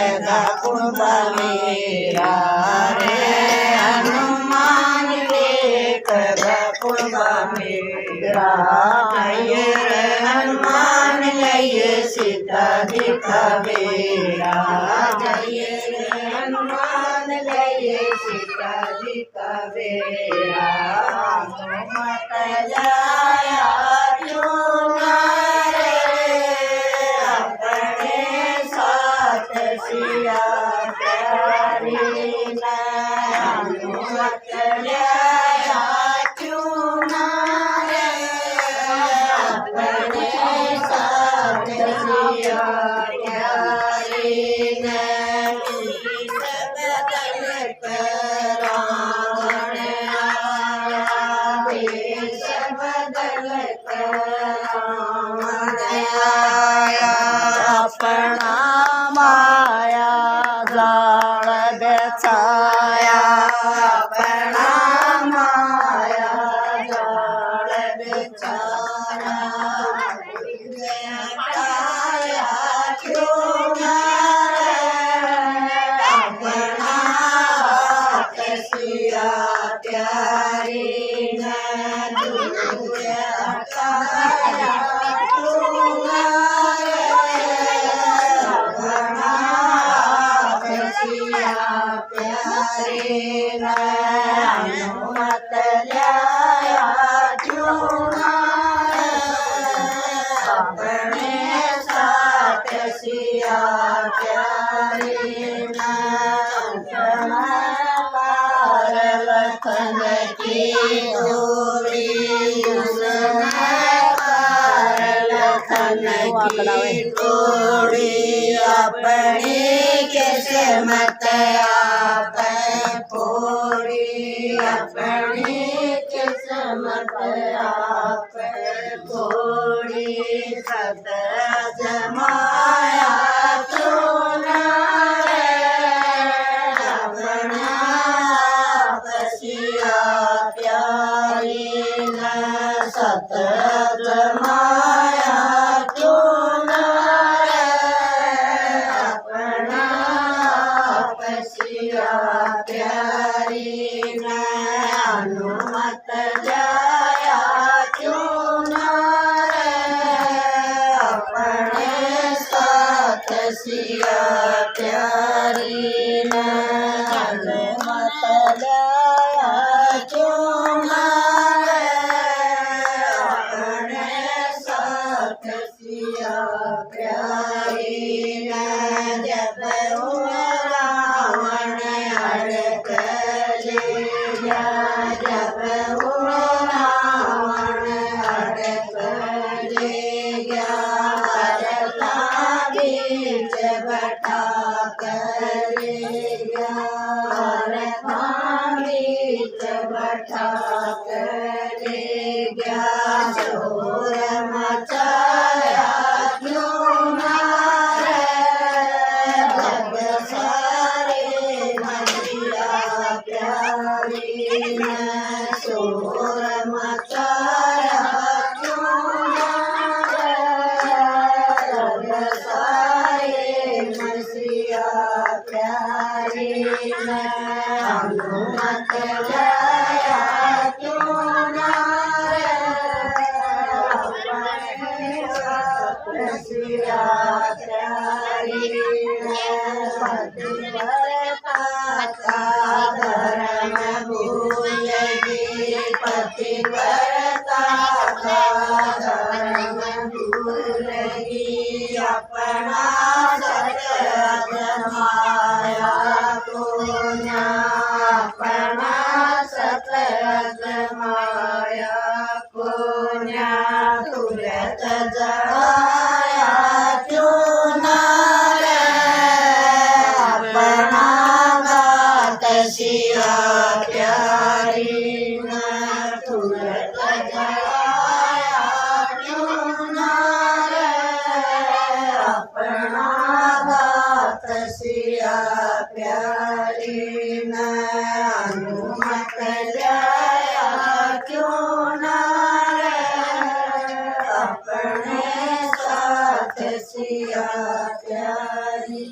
कदा कुंभ मेरा रे हनुमान के कदा कुंभ मेरा जय रे हनुमान जय सीता दिखावेरा जय रे हनुमान जय सीता दिखावेरा मत जाया सिया प्यारी हनुमत लाया क्यों ना रे अपने साथ सिया प्यारी सब दल पर रावण आया सब दल पर रावण आया अपना माया जाल बेचाया अपना माया जाल बेचाया हटाया क्यों ना अपना सिया प्यारी हटाया प्यारे हनुमत लाया क्यों ना अपने साथ सिया प्यारे पार लखन की डोरी पार लखन की डोरी अपनी किस्मत आप पूरी अपनी किस्मत आप पूरी सदा जमाया क्यों ना अपना सिया प्यारी सदा जमाया क्यों ना अपना सिया प्यारी हनुमत लाया क्यों ना अपने साथ सिया प्यारी हनुमत लाया क्यों ना अपने साथ सिया प्यारी जब रावण अड़क लिया जब रावण अड़क लिया अरता बीच बैठा कर लिया अरता बीच बैठा कर लिया शोर मचाया क्यों ना जब सारे मजिया प्यारी शोर मचाया क्यों ना जब सारे मजिया प्यारी हनुमत लाया क्यों ना सिया प्यारी पतिव्रता धर्म भूल गई पतिव्रता धर्म भूल गई अपना सत माया को ना अपना सत माया को ना तुरंत जड़ाया क्यों ना अपना गात सिया प्यारी तुरंत जड़ाया क्यों ना अपना गात सिया प्यारी हनुमत लाया क्यों ना अपने साथ सिया प्यारी।